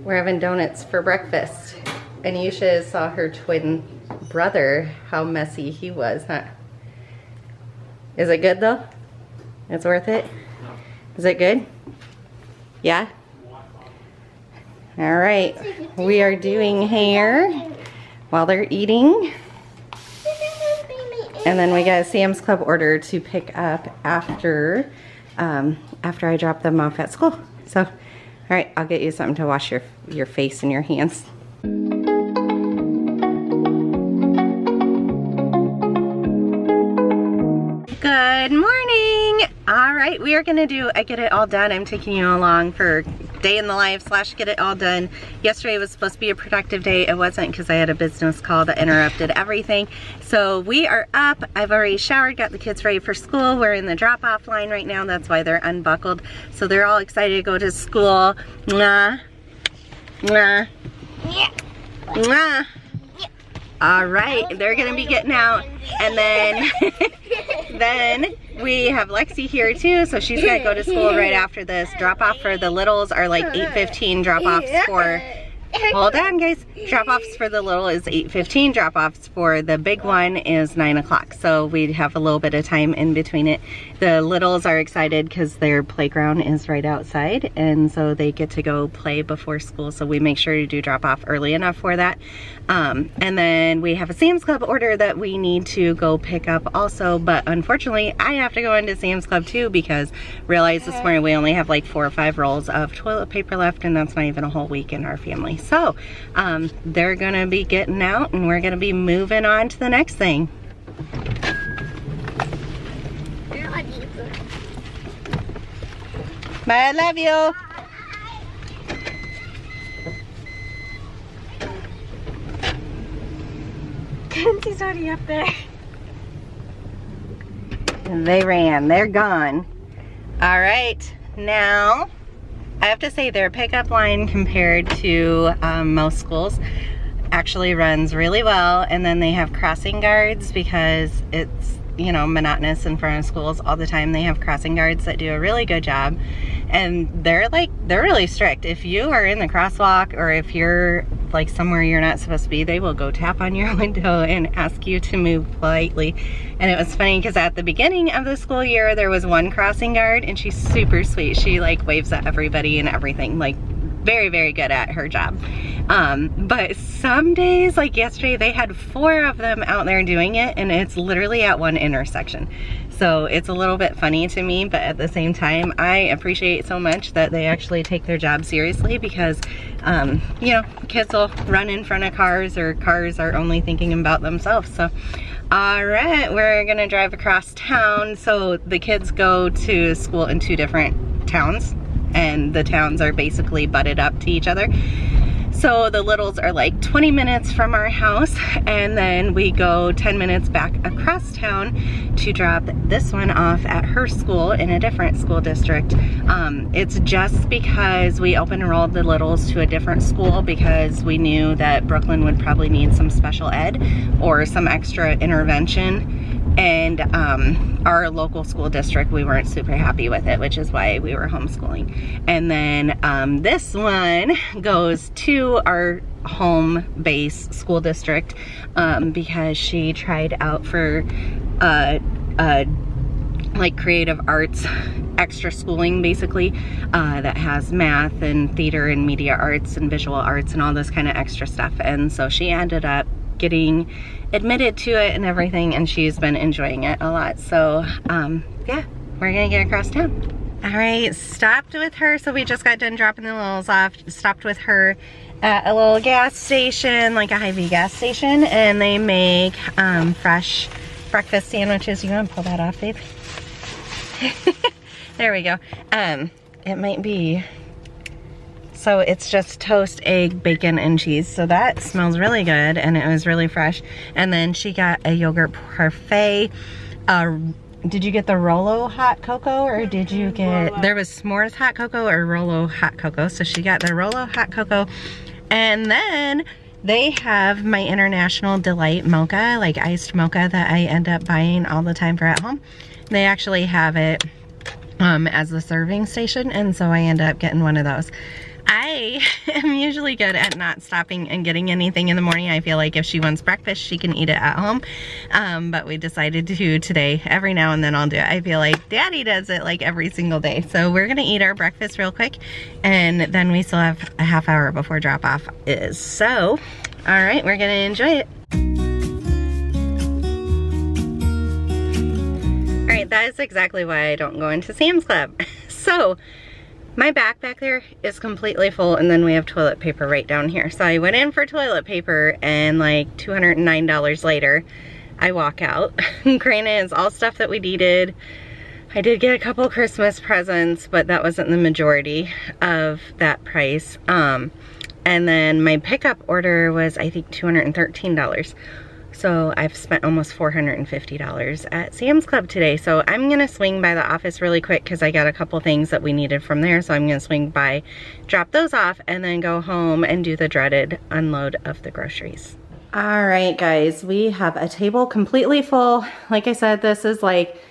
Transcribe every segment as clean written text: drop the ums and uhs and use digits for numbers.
We're having donuts for breakfast. And you should have saw her twin brother, how messy he was, huh? Is it good though? It's worth it? Is it good? Yeah? All right, we are doing hair while they're eating. And then we got a Sam's Club order to pick up after I drop them off at school. So, all right, I'll get you something to wash your face and your hands. Good morning. All right, we are gonna do a get it all done. I'm taking you along for day in the life / get it all done. Yesterday was supposed to be a productive day. It wasn't because I had a business call that interrupted everything. So we are up. I've already showered, got the kids ready for school. We're in the drop-off line right now. That's why they're unbuckled. So they're all excited to go to school. Mwah. Mwah. Mwah. All right, they're gonna be getting out, and then we have Lexi here too, so she's gonna go to school right after this. Drop off for the littles are like 8:15. Drop offs for, hold on guys, drop offs for the little is 8:15. Drop offs for the big one is 9 o'clock. So we have a little bit of time in between it. The littles are excited because their playground is right outside, and so they get to go play before school. So we make sure to do drop off early enough for that. And then we have a Sam's Club order that we need to go pick up also, but unfortunately I have to go into Sam's Club too because realized this morning we only have like 4 or 5 rolls of toilet paper left, and that's not even a whole week in our family. So they're gonna be getting out and we're gonna be moving on to the next thing. Bye, I love you. Kenzie's already up there. And they ran, they're gone. All right, now I have to say their pickup line compared to most schools actually runs really well. And then they have crossing guards because it's, you know, monotonous in front of schools all the time. They have crossing guards that do a really good job, and they're really strict. If you are in the crosswalk or if you're like somewhere you're not supposed to be, they will go tap on your window and ask you to move politely. And it was funny because at the beginning of the school year there was one crossing guard, and she's super sweet. She like waves at everybody and everything, like very, very good at her job. But some days, like yesterday, they had 4 of them out there doing it, and it's literally at one intersection. So it's a little bit funny to me, but at the same time, I appreciate so much that they actually take their job seriously because, you know, kids will run in front of cars, or cars are only thinking about themselves. So, all right, we're gonna drive across town. So the kids go to school in 2 different towns, and the towns are basically butted up to each other. So the littles are like 20 minutes from our house, and then we go 10 minutes back across town to drop this one off at her school in a different school district. It's just because we open enrolled the littles to a different school because we knew that Brooklyn would probably need some special ed or some extra intervention. And our local school district, we weren't super happy with it, which is why we were homeschooling. And then this one goes to our home base school district because she tried out for like creative arts extra schooling, basically, that has math and theater and media arts and visual arts and all this kind of extra stuff. And so she ended up getting admitted to it and everything, and she's been enjoying it a lot. So yeah, we're gonna get across town. All right, stopped with her. So we just got done dropping the littles off. Stopped with her at a little gas station, like a Hy-Vee gas station, and they make fresh breakfast sandwiches. You want to pull that off, babe? There we go. It might be, so it's just toast, egg, bacon, and cheese. So that smells really good, and it was really fresh. And then she got a yogurt parfait. Did you get the Rolo hot cocoa, or did you get, there was s'mores hot cocoa or Rolo hot cocoa. So she got the Rolo hot cocoa. And then they have my International Delight mocha, like iced mocha that I end up buying all the time for at home. They actually have it as the serving station, and so I end up getting one of those. I am usually good at not stopping and getting anything in the morning. I feel like if she wants breakfast, she can eat it at home. But we decided to today. Every now and then I'll do it. I feel like Daddy does it like every single day. So we're gonna eat our breakfast real quick, and then we still have a half hour before drop off is. So, all right, we're gonna enjoy it. All right, that is exactly why I don't go into Sam's Club. So, my backpack there is completely full, and then we have toilet paper right down here. So I went in for toilet paper, and like $209 later, I walk out. Granted, it's all stuff that we needed. I did get a couple Christmas presents, but that wasn't the majority of that price. And then my pickup order was, I think, $213. So I've spent almost $450 at Sam's Club today. So I'm gonna swing by the office really quick because I got a couple things that we needed from there. So I'm gonna swing by, drop those off, and then go home and do the dreaded unload of the groceries. All right, guys, we have a table completely full. Like I said, this is like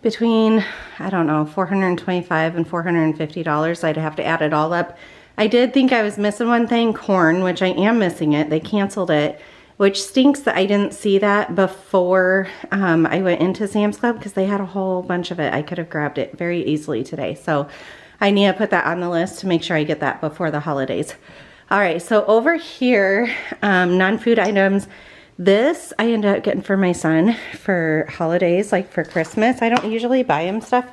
between, I don't know, $425 and $450. I'd have to add it all up. I did think I was missing one thing, corn, which I am missing it. They canceled it, which stinks that I didn't see that before I went into Sam's Club, because they had a whole bunch of it. I could have grabbed it very easily today. So I need to put that on the list to make sure I get that before the holidays. All right, so over here, non-food items. This I ended up getting for my son for holidays, like for Christmas. I don't usually buy him stuff,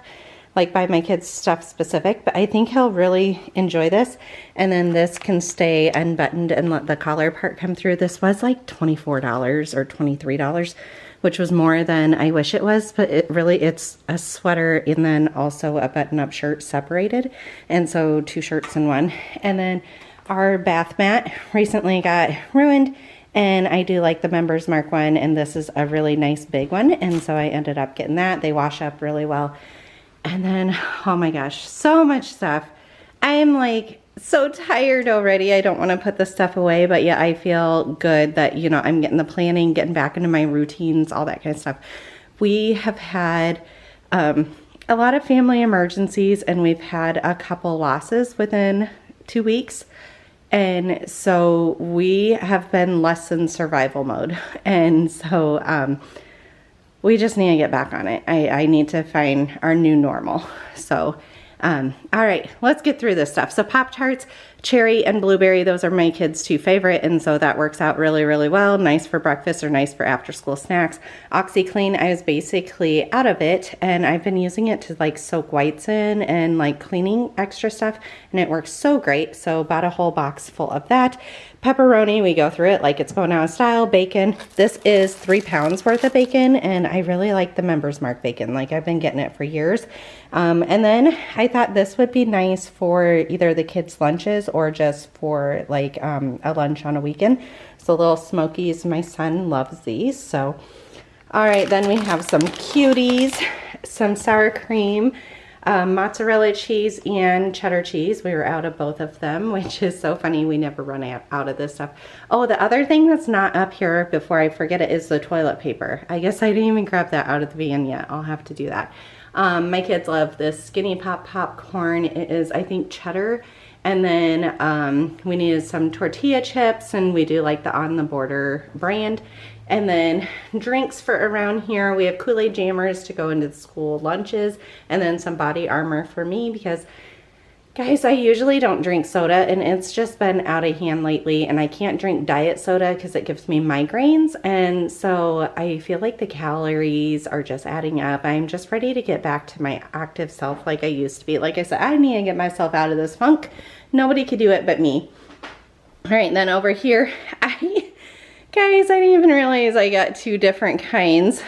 like buy my kids stuff specific, but I think he'll really enjoy this. And then this can stay unbuttoned and let the collar part come through. This was like $24 or $23, which was more than I wish it was, but it's a sweater and then also a button-up shirt separated. And so 2 shirts in one. And then our bath mat recently got ruined, and I do like the Members Mark one, and this is a really nice big one, and so I ended up getting that. They wash up really well. And then, oh my gosh, so much stuff. I am like so tired already. I don't want to put this stuff away, but yeah, I feel good that, you know, I'm getting the planning, getting back into my routines, all that kind of stuff. We have had a lot of family emergencies, and we've had a couple losses within 2 weeks. And so we have been less in survival mode. And so we just need to get back on it. I need to find our new normal. So, all right, let's get through this stuff. So Pop-Tarts, cherry and blueberry, those are my kids' 2 favorite. And so that works out really, really well. Nice for breakfast or nice for after school snacks. OxyClean, I was basically out of it, and I've been using it to like soak whites in and like cleaning extra stuff. And it works so great. So bought a whole box full of that. Pepperoni, we go through it like it's going out of style. Bacon, this is 3 pounds worth of bacon, and I really like the Members Mark bacon. Like I've been getting it for years. And then I thought this would be nice for either the kids' lunches or just for like a lunch on a weekend. So little Smokies, my son loves these. So, all right, then we have some cuties, some sour cream, mozzarella cheese and cheddar cheese. We were out of both of them, which is so funny. We never run out of this stuff. Oh, the other thing that's not up here before I forget it is the toilet paper. I guess I didn't even grab that out of the van yet. I'll have to do that. My kids love this Skinny Pop popcorn. It is, I think, cheddar. And then we needed some tortilla chips, and we do like the On the Border brand. And then drinks for around here, we have Kool-Aid jammers to go into the school lunches, and then some body armor for me because, guys, I usually don't drink soda, and it's just been out of hand lately, and I can't drink diet soda because it gives me migraines, and so I feel like the calories are just adding up. I'm just ready to get back to my active self like I used to be. Like I said, I need to get myself out of this funk. Nobody could do it but me. All right, then over here, guys, I didn't even realize I got 2 different kinds.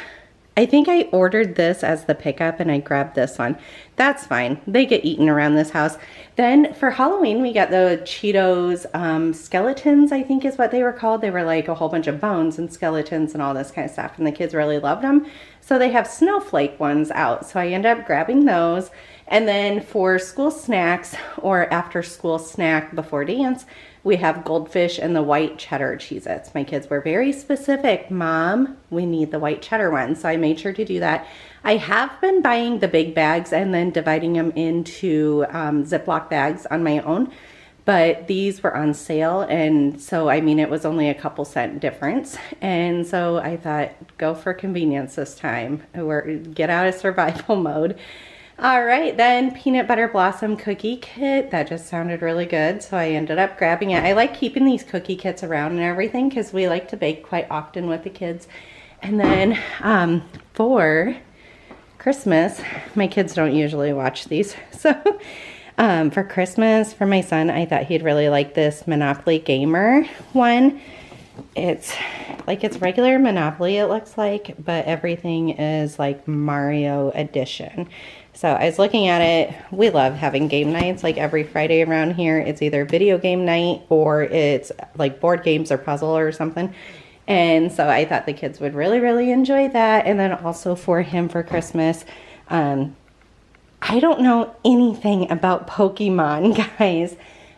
I think I ordered this as the pickup and I grabbed this one. That's fine. They get eaten around this house. Then for Halloween, we got the Cheetos skeletons, I think is what they were called. They were like a whole bunch of bones and skeletons and all this kind of stuff. And the kids really loved them. So they have snowflake ones out. So I ended up grabbing those. And then for school snacks or after school snack before dance, we have Goldfish and the white cheddar Cheez-Its. My kids were very specific. Mom, we need the white cheddar one. So I made sure to do that. I have been buying the big bags and then dividing them into Ziploc bags on my own. but these were on sale, and so I mean it was only a couple cent difference, and so I thought go for convenience this time, or get out of survival mode. All right, then peanut butter blossom cookie kit, that just sounded really good, so I ended up grabbing it. I like keeping these cookie kits around and everything because we like to bake quite often with the kids. And then for Christmas, my kids don't usually watch these, so for Christmas, for my son, I thought he'd really like this Monopoly Gamer one. It's regular Monopoly, it looks like, but everything is like Mario edition. So I was looking at it. We love having game nights like every Friday around here. It's either video game night or it's like board games or puzzle or something. And so I thought the kids would really, really enjoy that. And then also for him for Christmas, I don't know anything about Pokemon, guys,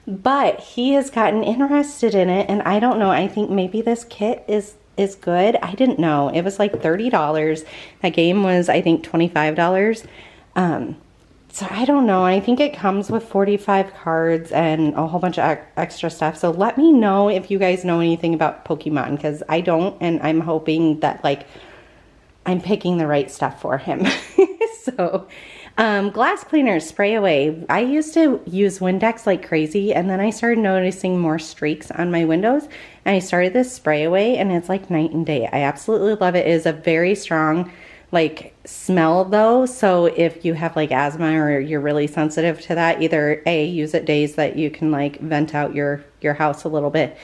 but he has gotten interested in it, and I don't know, I think maybe this kit is good. I didn't know. It was like $30. That game was, I think, $25. So I don't know. I think it comes with 45 cards and a whole bunch of extra stuff. So let me know if you guys know anything about Pokemon, because I don't, and I'm hoping that like I'm picking the right stuff for him. So glass cleaners, spray away. I used to use Windex like crazy, and then I started noticing more streaks on my windows, and I started this spray away, and it's like night and day. I absolutely love it. It is a very strong like smell though, so if you have like asthma or you're really sensitive to that, either A, use it days that you can like vent out your house a little bit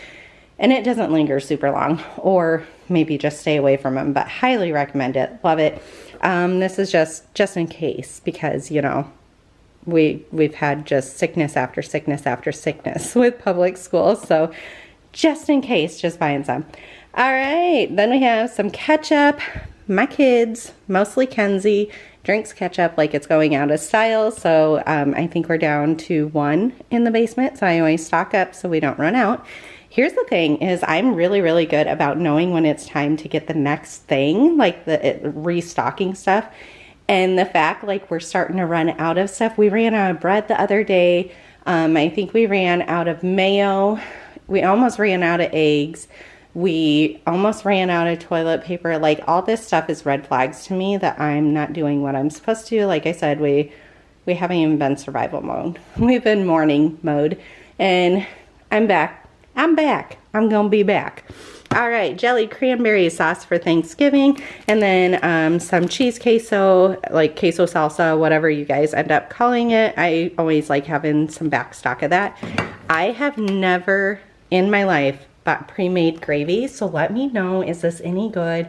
and it doesn't linger super long, or maybe just stay away from them, but highly recommend it. Love it. This is just in case, because you know we've had just sickness after sickness after sickness with public schools, so just in case, just buying some. All right, then we have some ketchup. My kids, mostly Kenzie, drinks ketchup like it's going out of style, so I think we're down to 1 in the basement, so I always stock up so we don't run out. Here's the thing is I'm really, really good about knowing when it's time to get the next thing, like the restocking stuff. And the fact like we're starting to run out of stuff. We ran out of bread the other day. I think we ran out of mayo. We almost ran out of eggs. We almost ran out of toilet paper. Like all this stuff is red flags to me that I'm not doing what I'm supposed to. Like I said, we haven't even been survival mode. We've been mourning mode, and I'm back. I'm back. I'm gonna be back. All right, jellied cranberry sauce for Thanksgiving, and then some cheese queso, like queso salsa, whatever you guys end up calling it. I always like having some back stock of that. I have never in my life bought pre-made gravy, so let me know, is this any good?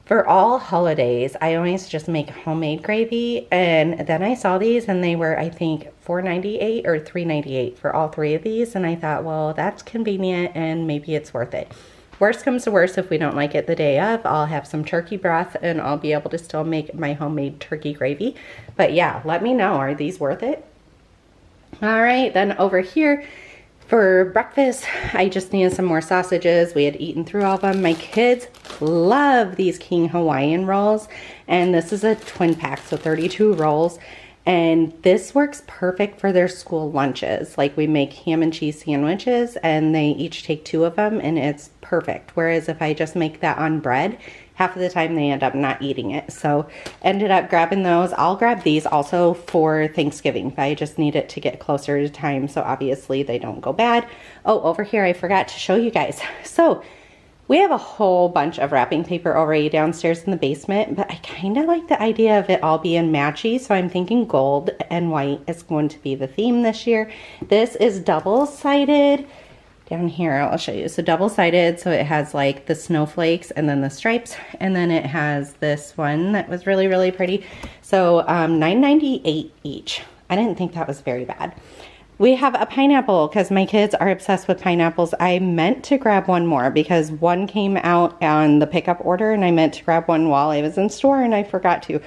For all holidays, I always just make homemade gravy, and then I saw these and they were, I think, $4.98 or $3.98 for all 3 of these, and I thought, well, that's convenient and maybe it's worth it. Worst comes to worst, if we don't like it the day of, I'll have some turkey broth and I'll be able to still make my homemade turkey gravy. But yeah, let me know, are these worth it? All right, then over here, for breakfast, I just needed some more sausages. We had eaten through all of them. My kids love these King Hawaiian rolls, and this is a twin pack, so 32 rolls. And this works perfect for their school lunches. Like we make ham and cheese sandwiches, and they each take 2 of them, and it's perfect. Whereas if I just make that on bread, half of the time they end up not eating it. So ended up grabbing those. I'll grab these also for Thanksgiving, but I just need it to get closer to time, so obviously they don't go bad. Oh, over here I forgot to show you guys. So we have a whole bunch of wrapping paper already downstairs in the basement, but I kind of like the idea of it all being matchy, so I'm thinking gold and white is going to be the theme this year. This is double-sided. Down here, I'll show you. So double-sided, so it has like the snowflakes and then the stripes, and then it has this one that was really, really pretty. So $9.98 each. I didn't think that was very bad. We have a pineapple because my kids are obsessed with pineapples. I meant to grab one more because one came out on the pickup order, and I meant to grab one while I was in store and I forgot to.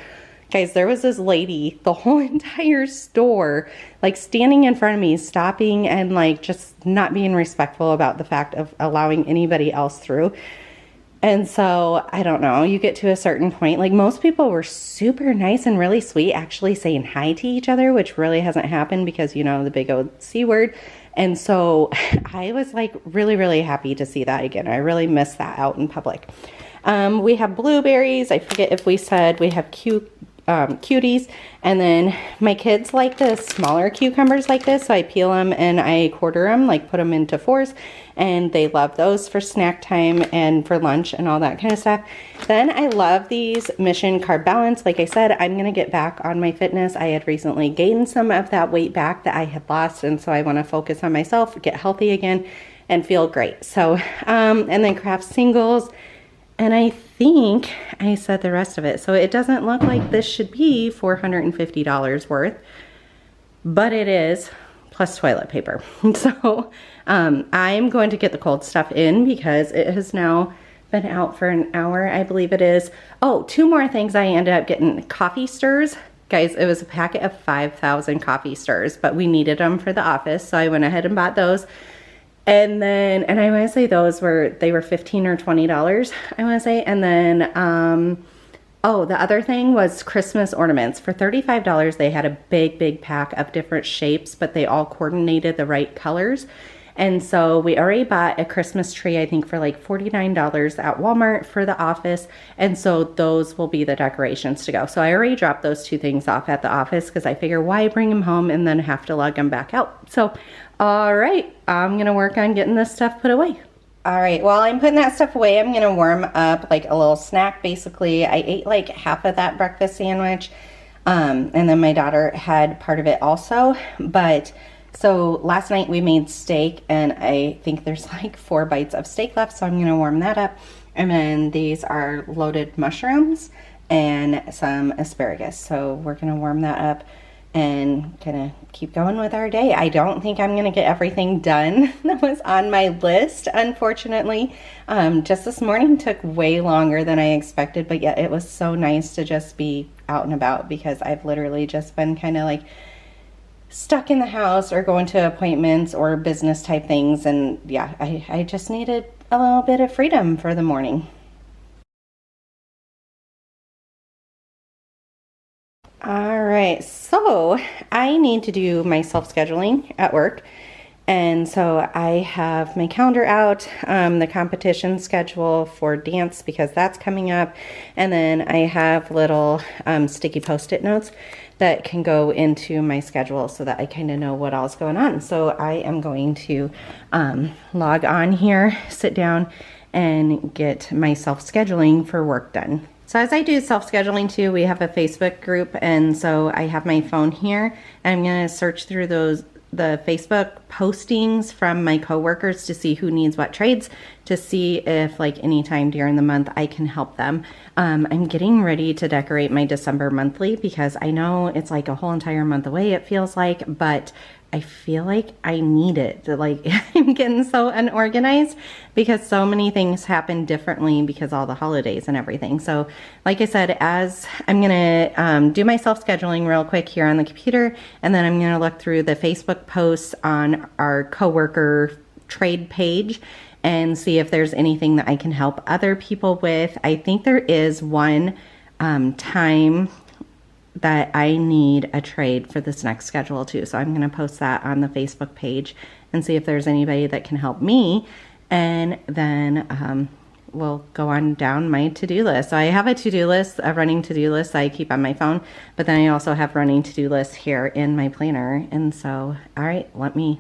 Guys, there was this lady, the whole entire store, like standing in front of me, stopping and like just not being respectful about the fact of allowing anybody else through. And so, I don't know, you get to a certain point, like most people were super nice and really sweet, actually saying hi to each other, which really hasn't happened because, you know, the big old C word. And so I was like really happy to see that again. I really miss that out in public. We have blueberries. I forget if we said we have cuties, and then my kids like the smaller cucumbers like this, so I peel them and I quarter them, like put them into fours, and they love those for snack time and for lunch and all that kind of stuff. Then I love these Mission Carb Balance. Like I said, I'm gonna get back on my fitness. I had recently gained some of that weight back that I had lost, and so I want to focus on myself, get healthy again, and feel great. So and then Kraft Singles. And I think I said the rest of it. So it doesn't look like this should be $450 worth, but it is, plus toilet paper. So I'm going to get the cold stuff in because it has now been out for an hour, I believe it is. Oh, two more things. I ended up getting coffee stirs. Guys, it was a packet of 5,000 coffee stirs, but we needed them for the office. So I went ahead and bought those. And then, and I want to say they were $15 or $20, I want to say. And then, oh, the other thing was Christmas ornaments. For $35, they had a big pack of different shapes, but they all coordinated the right colors. And so we already bought a Christmas tree, I think for like $49 at Walmart for the office. And so those will be the decorations to go. So I already dropped those two things off at the office because I figure why bring them home and then have to lug them back out. So, all right, I'm gonna work on getting this stuff put away. All right, while I'm putting that stuff away, I'm gonna warm up like a little snack. Basically, I ate like half of that breakfast sandwich. And then my daughter had part of it also, but so last night we made steak, and I think there's like 4 bites of steak left, so I'm gonna warm that up. And then these are loaded mushrooms and some asparagus. So we're gonna warm that up and gonna keep going with our day. I don't think I'm gonna get everything done that was on my list, unfortunately. Just this morning took way longer than I expected, but yet it was so nice to just be out and about because I've literally just been kind of like stuck in the house or going to appointments or business type things, and yeah, I just needed a little bit of freedom for the morning. All right, so I need to do my self-scheduling at work, and so I have my calendar out, the competition schedule for dance because that's coming up, and then I have little sticky post-it notes that can go into my schedule so that I kind of know what all's going on. So I am going to log on here, sit down, and get my self-scheduling for work done. So as I do self-scheduling too, we have a Facebook group, and so I have my phone here, and I'm gonna search through the Facebook postings from my coworkers to see who needs what trades, to see if like anytime during the month I can help them. I'm getting ready to decorate my December monthly because I know it's like a whole entire month away, it feels like, but I feel like I need it. Like I'm getting so unorganized because so many things happen differently because all the holidays and everything. So like I said, as I'm gonna do my self-scheduling real quick here on the computer, and then I'm gonna look through the Facebook posts on our coworker trade page and see if there's anything that I can help other people with. I think there is one time that I need a trade for this next schedule too. So I'm going to post that on the Facebook page and see if there's anybody that can help me. And then we'll go on down my to-do list. So I have a to-do list, a running to-do list I keep on my phone, but then I also have running to-do lists here in my planner. And so, all right, let me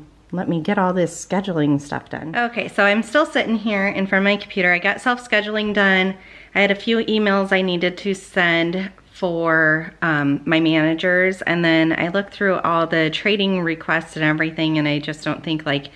get all this scheduling stuff done. Okay, so I'm still sitting here in front of my computer. I got self-scheduling done. I had a few emails I needed to send for my managers, and then I looked through all the trading requests and everything, and I just don't think like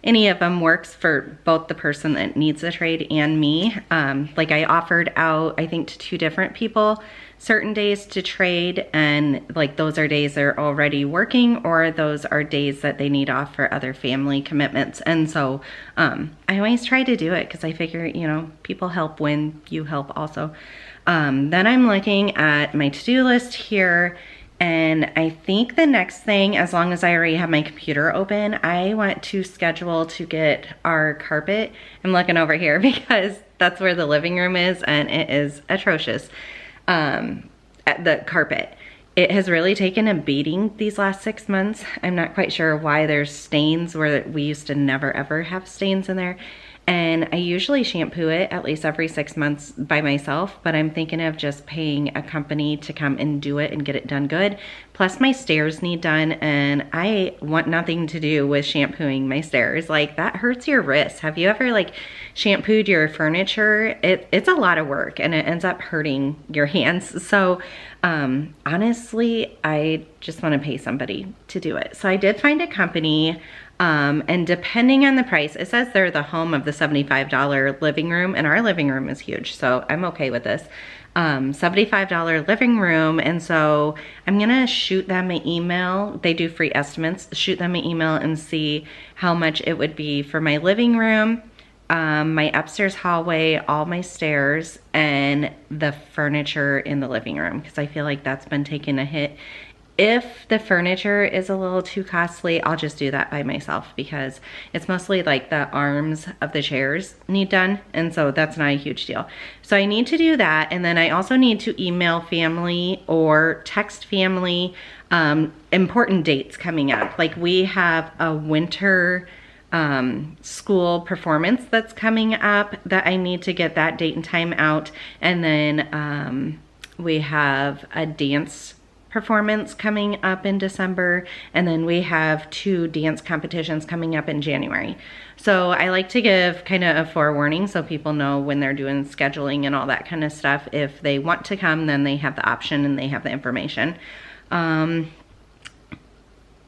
any of them works for both the person that needs the trade and me. Like I offered out, I think, to 2 different people certain days to trade, and like those are days they're already working, or those are days that they need off for other family commitments. And so I always try to do it because I figure, you know, people help when you help also. Then I'm looking at my to-do list here, and I think the next thing, as long as I already have my computer open, I want to schedule to get our carpet. I'm looking over here because that's where the living room is, and it is atrocious, at the carpet. It has really taken a beating these last 6 months. I'm not quite sure why there's stains where we used to never ever have stains in there. And I usually shampoo it at least every 6 months by myself, but I'm thinking of just paying a company to come and do it and get it done good. Plus my stairs need done, and I want nothing to do with shampooing my stairs. Like, that hurts your wrists. Have you ever like shampooed your furniture? It's a lot of work and it ends up hurting your hands. So honestly, I just want to pay somebody to do it. So I did find a company. And depending on the price, it says they're the home of the $75 living room, and our living room is huge, so I'm okay with this. $75 living room, and so I'm gonna shoot them an email. They do free estimates. Shoot them an email and see how much it would be for my living room, my upstairs hallway, all my stairs, and the furniture in the living room, because I feel like that's been taking a hit. If the furniture is a little too costly, I'll just do that by myself, because it's mostly like the arms of the chairs need done, and so that's not a huge deal. So I need to do that, and then I also need to email family or text family important dates coming up. Like, we have a winter school performance that's coming up that I need to get that date and time out, and then we have a dance performance coming up in December, and then we have 2 dance competitions coming up in January. So I like to give kind of a forewarning so people know when they're doing scheduling and all that kind of stuff. If they want to come, then they have the option and they have the information. And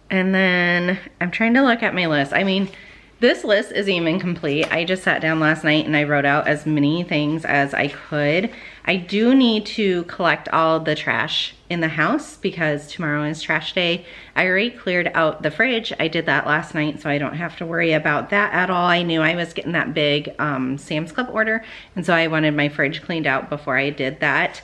then I'm trying to look at my list. I mean, this list isn't even complete. I just sat down last night and I wrote out as many things as I could. I do need to collect all the trash in the house because tomorrow is trash day. I already cleared out the fridge. I did that last night, so I don't have to worry about that at all. I knew I was getting that big Sam's Club order, and so I wanted my fridge cleaned out before I did that.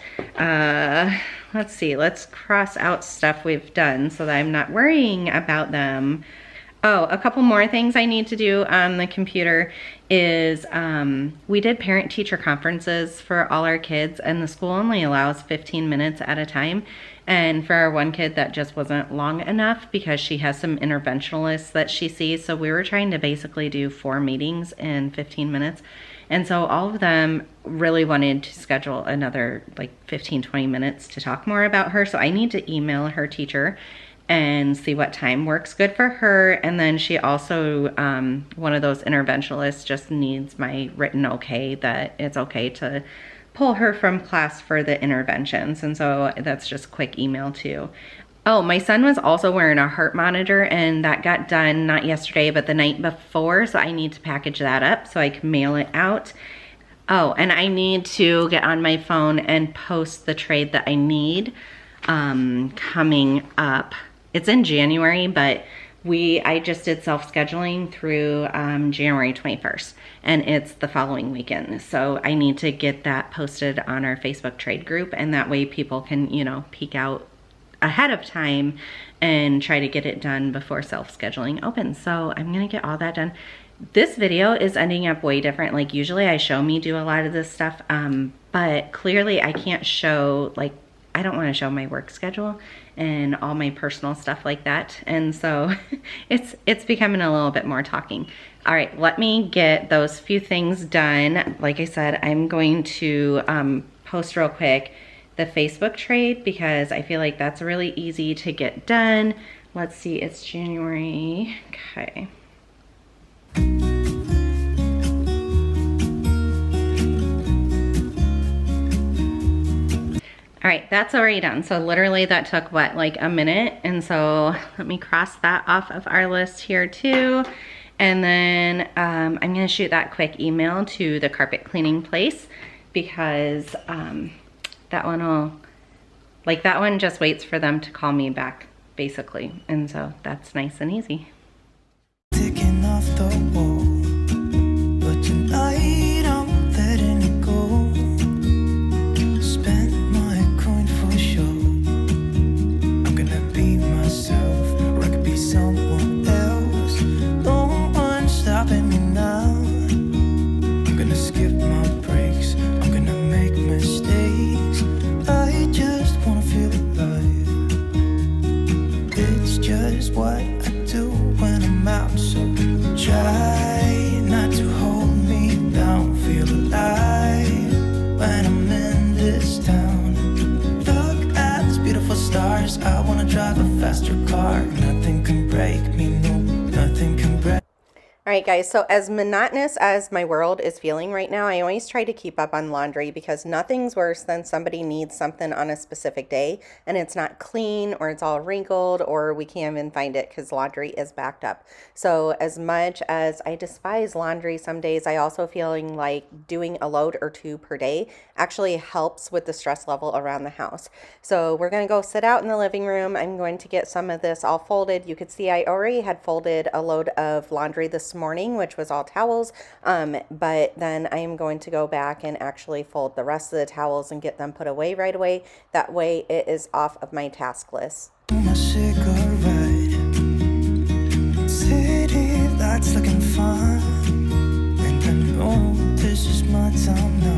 Let's see, let's cross out stuff we've done so that I'm not worrying about them. Oh, a couple more things I need to do on the computer is we did parent-teacher conferences for all our kids, and the school only allows 15 minutes at a time. And for our one kid, that just wasn't long enough because she has some interventionalists that she sees. So we were trying to basically do 4 meetings in 15 minutes. And so all of them really wanted to schedule another like 15, 20 minutes to talk more about her. So I need to email her teacher and see what time works good for her. And then she also, one of those interventionalists just needs my written okay that it's okay to pull her from class for the interventions. And so that's just a quick email too. Oh, my son was also wearing a heart monitor, and that got done not yesterday, but the night before. So I need to package that up so I can mail it out. Oh, and I need to get on my phone and post the trade that I need coming up. It's in January, but I just did self-scheduling through January 21st, and it's the following weekend. So I need to get that posted on our Facebook trade group, and that way people can, you know, peek out ahead of time and try to get it done before self-scheduling opens. So I'm gonna get all that done. This video is ending up way different. Like, usually I show me do a lot of this stuff, but clearly I can't show, like, I don't want to show my work schedule and all my personal stuff like that. And so it's becoming a little bit more talking. All right, let me get those few things done. Like I said, I'm going to post real quick the Facebook trade because I feel like that's really easy to get done. Let's see, it's January, okay. All right, that's already done. So literally that took what, like a minute? And so let me cross that off of our list here too. And then I'm gonna shoot that quick email to the carpet cleaning place because that one just waits for them to call me back basically. And so that's nice and easy. Taking off the wall, but tonight I'm letting it go. Spend my coin for sure. I'm gonna be myself, or I could be someone else. No one's stopping me now. I'm gonna skip my breaks, I'm gonna make mistakes. I just wanna feel alive. All right, guys, so as monotonous as my world is feeling right now, I always try to keep up on laundry because nothing's worse than somebody needs something on a specific day and it's not clean or it's all wrinkled or we can't even find it because laundry is backed up. So as much as I despise laundry some days, I also feeling like doing a load or two per day actually helps with the stress level around the house. So we're going to go sit out in the living room. I'm going to get some of this all folded. You could see I already had folded a load of laundry this morning, which was all towels, but then I am going to go back and actually fold the rest of the towels and get them put away right away. That way it is off of my task list. My cigarette, city lights looking fun, and I know this is my time now.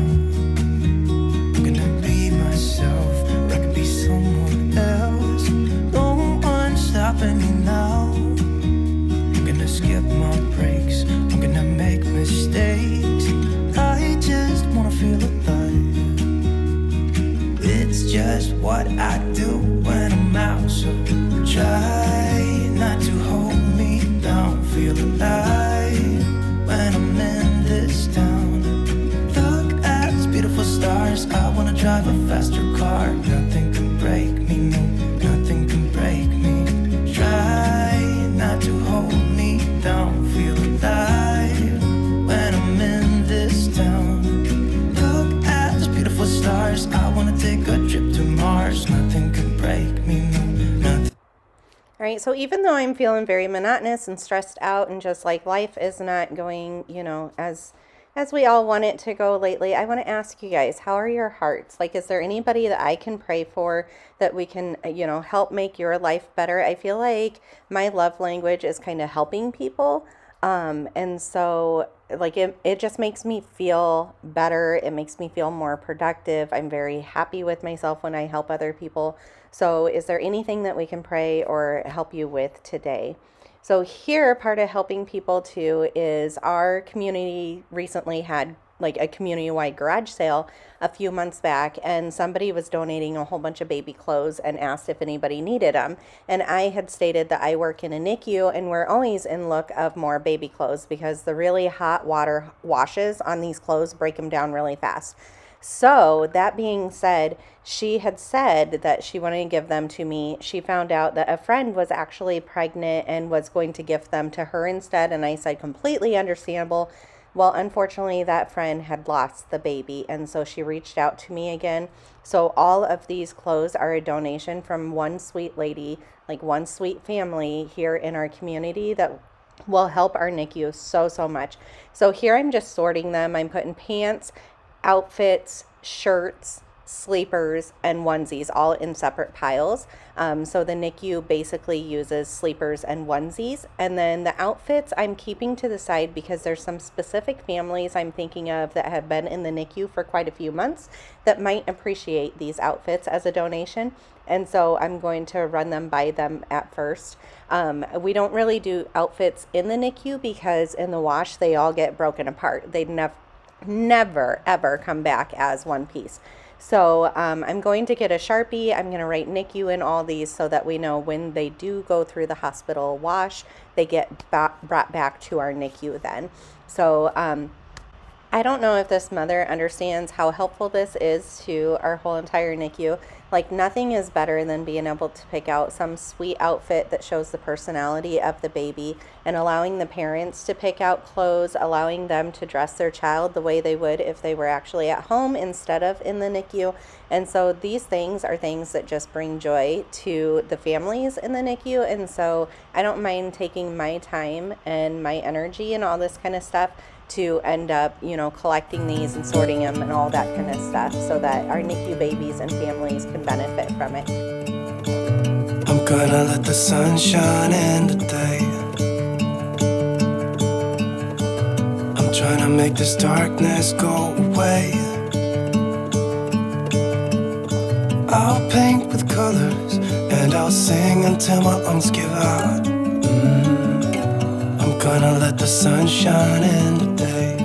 I'm gonna be myself, or I could be someone else. No one's stopping me now. Skip my breaks, I'm gonna make mistakes. I just wanna feel alive. It's just what I do when I'm out, so try not to hold me down. Feel alive when I'm in this town. Look at these beautiful stars, I wanna drive a faster car. Nothing can break me, no, nothing can break me. Try not to hold me down, feel alive when I'm in this town. Look at those beautiful stars, I wanna take a trip to Mars. Nothing can break me, no, nothing. All right, so even though I'm feeling very monotonous and stressed out and just like life is not going, as we all want it to go lately, I want to ask you guys, how are your hearts? Like, is there anybody that I can pray for that we can, help make your life better? I feel like my love language is kind of helping people. And so like it just makes me feel better. It makes me feel more productive. I'm very happy with myself when I help other people. So is there anything that we can pray or help you with today? So here, part of helping people too is our community recently had like a community-wide garage sale a few months back, and somebody was donating a whole bunch of baby clothes and asked if anybody needed them. And I had stated that I work in a NICU and we're always in look of more baby clothes because the really hot water washes on these clothes break them down really fast. So that being said, she had said that she wanted to give them to me. She found out that a friend was actually pregnant and was going to gift them to her instead. And I said, completely understandable. Well, unfortunately, that friend had lost the baby. And so she reached out to me again. So all of these clothes are a donation from one sweet lady, like one sweet family here in our community that will help our NICU so much. So here I'm just sorting them. I'm putting pants, outfits, shirts, sleepers, and onesies all in separate piles. So the NICU basically uses sleepers and onesies. And then the outfits I'm keeping to the side because there's some specific families I'm thinking of that have been in the NICU for quite a few months that might appreciate these outfits as a donation. And so I'm going to run them by them at first. We don't really do outfits in the NICU because in the wash, they all get broken apart. They never ever come back as one piece. So I'm going to get a Sharpie. I'm going to write NICU in all these so that we know when they do go through the hospital wash, they get brought back to our NICU then. So I don't know if this mother understands how helpful this is to our whole entire NICU. Like, nothing is better than being able to pick out some sweet outfit that shows the personality of the baby and allowing the parents to pick out clothes, allowing them to dress their child the way they would if they were actually at home instead of in the NICU. And so these things are things that just bring joy to the families in the NICU. And so I don't mind taking my time and my energy and all this kind of stuff to end up, collecting these and sorting them and all that kind of stuff so that our NICU babies and families can benefit from it. I'm gonna let the sun shine in today. I'm trying to make this darkness go away. I'll paint with colors and I'll sing until my lungs give out. I'm gonna let the sun shine in today,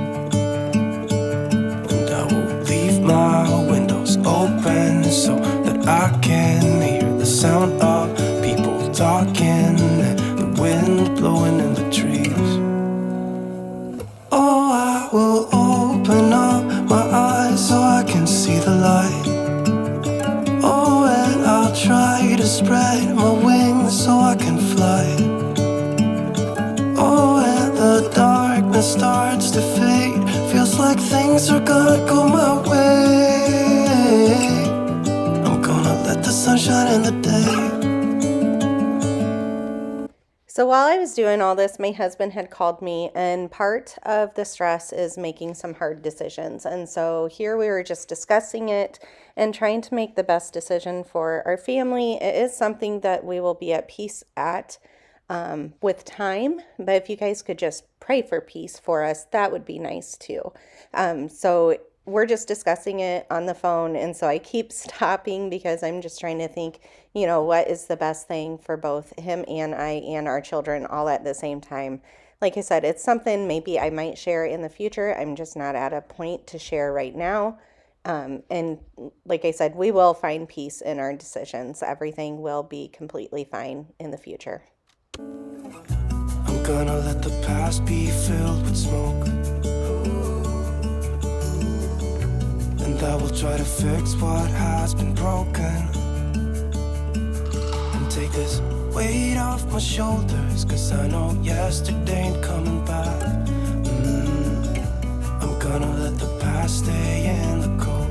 and I will leave my windows open so that I can hear the sound of people talking and the wind blowing in the trees. starts to fade. Feels like things are gonna go my way. I'm gonna let the sun shine in the day. So while I was doing all this, my husband had called me, and part of the stress is making some hard decisions. And so here we were just discussing it and trying to make the best decision for our family. It is something that we will be at peace at with time, but if you guys could just pray for peace for us, that would be nice too. So we're just discussing it on the phone, and so I keep stopping because I'm just trying to think, what is the best thing for both him and I and our children all at the same time. Like I said, it's something maybe I might share in the future. I'm just not at a point to share right now. And like I said, we will find peace in our decisions. Everything will be completely fine in the future. I'm gonna let the past be filled with smoke, and I will try to fix what has been broken, and take this weight off my shoulders, cause I know yesterday ain't coming back. I'm gonna let the past stay in the cold.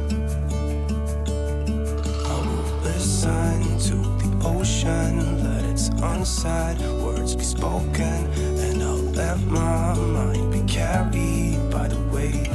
I will listen to the ocean, let its unsaid words be spoken, and I'll let my mind be carried by the waves.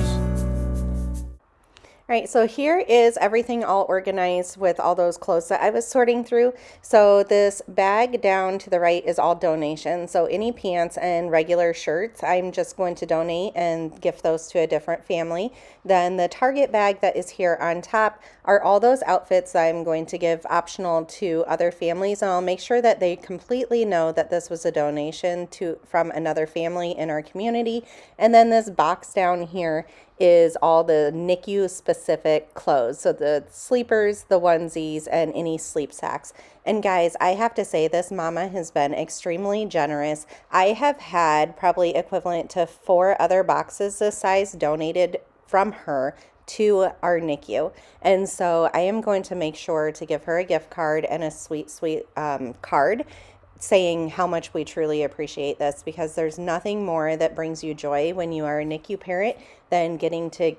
All right, so here is everything all organized with all those clothes that I was sorting through. So this bag down to the right is all donations. So any pants and regular shirts, I'm just going to donate and gift those to a different family. Then the Target bag that is here on top are all those outfits that I'm going to give optional to other families. And I'll make sure that they completely know that this was a donation from another family in our community. And then this box down here is all the NICU specific clothes. So the sleepers, the onesies, and any sleep sacks. And guys, I have to say this mama has been extremely generous. I have had probably equivalent to 4 other boxes this size donated from her to our NICU. And so I am going to make sure to give her a gift card and a sweet card saying how much we truly appreciate this, because there's nothing more that brings you joy when you are a NICU parent than getting to,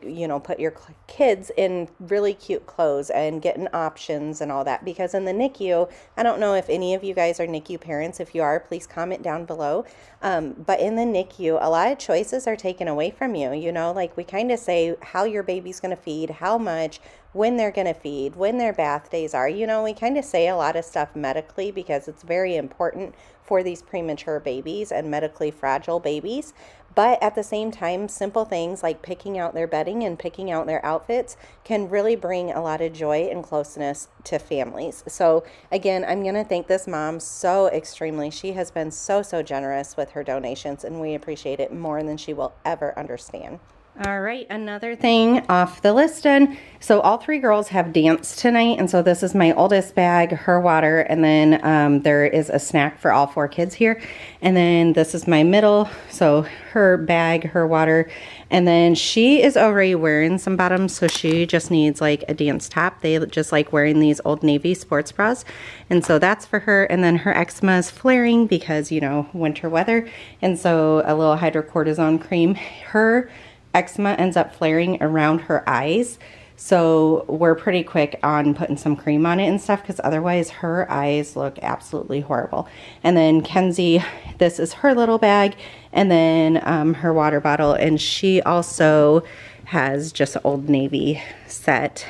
put your kids in really cute clothes and getting options and all that. Because in the NICU, I don't know if any of you guys are NICU parents. If you are, please comment down below. But in the NICU, a lot of choices are taken away from you. Like we kind of say how your baby's going to feed, how much, when they're going to feed, when their bath days are. We kind of say a lot of stuff medically because it's very important for these premature babies and medically fragile babies. But at the same time, simple things like picking out their bedding and picking out their outfits can really bring a lot of joy and closeness to families. So again, I'm going to thank this mom so extremely. She has been so generous with her donations, and we appreciate it more than she will ever understand. All right, another thing off the list then. So all 3 girls have dance tonight, and so this is my oldest bag, her water, and then there is a snack for all 4 kids here. And then this is my middle, so her bag, her water, and then she is already wearing some bottoms, so she just needs like a dance top. They just like wearing these Old Navy sports bras, and so that's for her. And then her eczema is flaring because, winter weather, and so a little hydrocortisone cream. Her eczema ends up flaring around her eyes, so we're pretty quick on putting some cream on it and stuff, because otherwise her eyes look absolutely horrible. And then Kenzie, this is her little bag, and then her water bottle, and she also has just an Old Navy set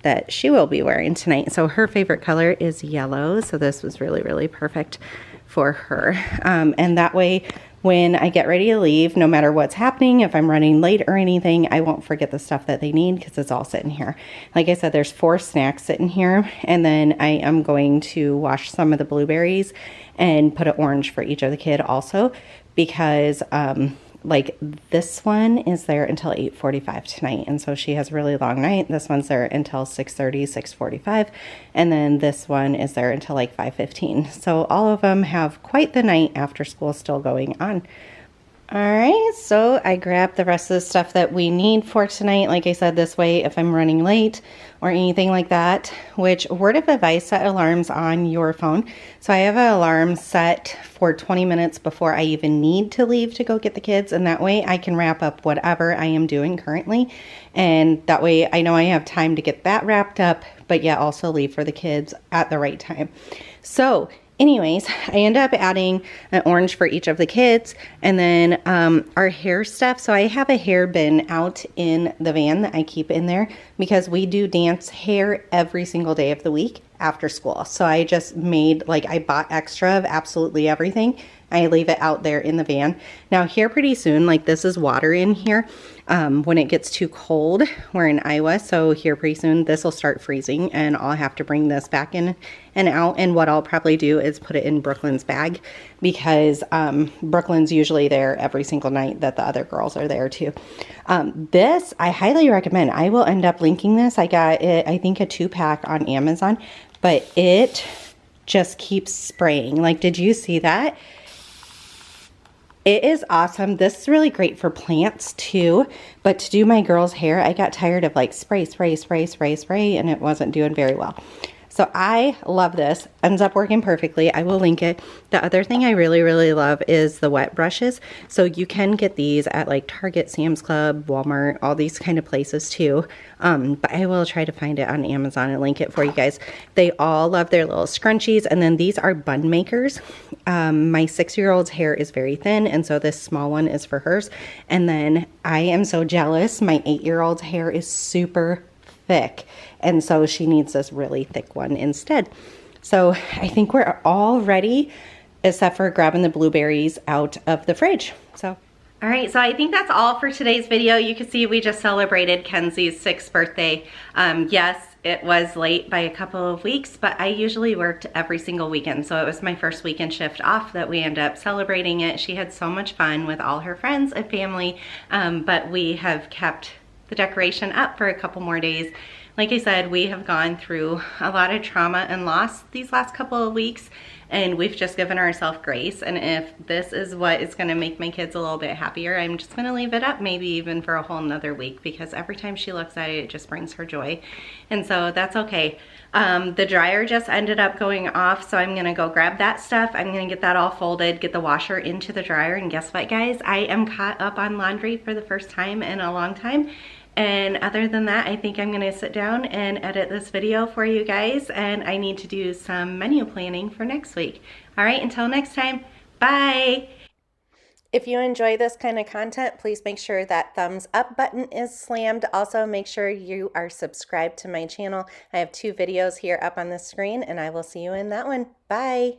that she will be wearing tonight. So her favorite color is yellow, so this was really perfect for her. And that way, when I get ready to leave, no matter what's happening, if I'm running late or anything, I won't forget the stuff that they need because it's all sitting here. Like I said, there's 4 snacks sitting here, and then I am going to wash some of the blueberries and put an orange for each of the kid also, because like this one is there until 8:45 tonight, and so she has a really long night. This one's there until 6:30, 6:45, and then this one is there until like 5:15. So all of them have quite the night after school still going on. All right, so I grabbed the rest of the stuff that we need for tonight. Like I said, this way, if I'm running late or anything like that, which word of advice, set alarms on your phone. So I have an alarm set for 20 minutes before I even need to leave to go get the kids. And that way I can wrap up whatever I am doing currently. And that way I know I have time to get that wrapped up, but yet also leave for the kids at the right time. So anyways, I end up adding an orange for each of the kids, and then our hair stuff. So I have a hair bin out in the van that I keep in there because we do dance hair every single day of the week after school. So I just made, like, I bought extra of absolutely everything. I leave it out there in the van. Now here pretty soon, like, this is water in here. When it gets too cold, we're in Iowa, so here pretty soon this will start freezing and I'll have to bring this back in and out. And what I'll probably do is put it in Brooklyn's bag because Brooklyn's usually there every single night that the other girls are there too. This I highly recommend. I will end up linking this. I got it, I think, a 2-pack on Amazon, but it just keeps spraying. Like, did you see that? It is awesome. This is really great for plants too, but to do my girls' hair, I got tired of like spray, and it wasn't doing very well. So I love this. Ends up working perfectly. I will link it. The other thing I really, really love is the wet brushes. So you can get these at like Target, Sam's Club, Walmart, all these kind of places too. But I will try to find it on Amazon and link it for you guys. They all love their little scrunchies. And then these are bun makers. My 6-year-old's hair is very thin, and so this small one is for hers. And then I am so jealous. My 8-year-old's hair is super thick, and so she needs this really thick one instead. So I think we're all ready except for grabbing the blueberries out of the fridge. So all right, so I think that's all for today's video. You can see we just celebrated Kenzie's 6th birthday. Yes, it was late by a couple of weeks, but I usually worked every single weekend, so it was my first weekend shift off that we ended up celebrating it. She had so much fun with all her friends and family, but we have kept the decoration up for a couple more days. Like I said, we have gone through a lot of trauma and loss these last couple of weeks, and we've just given ourselves grace. And if this is what is going to make my kids a little bit happier, I'm just going to leave it up, maybe even for a whole nother week, because every time she looks at it, it just brings her joy. And so that's okay. The dryer just ended up going off, so I'm going to go grab that stuff. I'm going to get that all folded, get the washer into the dryer, and guess what, guys? I am caught up on laundry for the first time in a long time. And other than that, I think I'm gonna sit down and edit this video for you guys, and I need to do some menu planning for next week. All right, until next time, bye. If you enjoy this kind of content, please make sure that thumbs up button is slammed. Also, make sure you are subscribed to my channel. I have 2 videos here up on the screen, and I will see you in that one. Bye.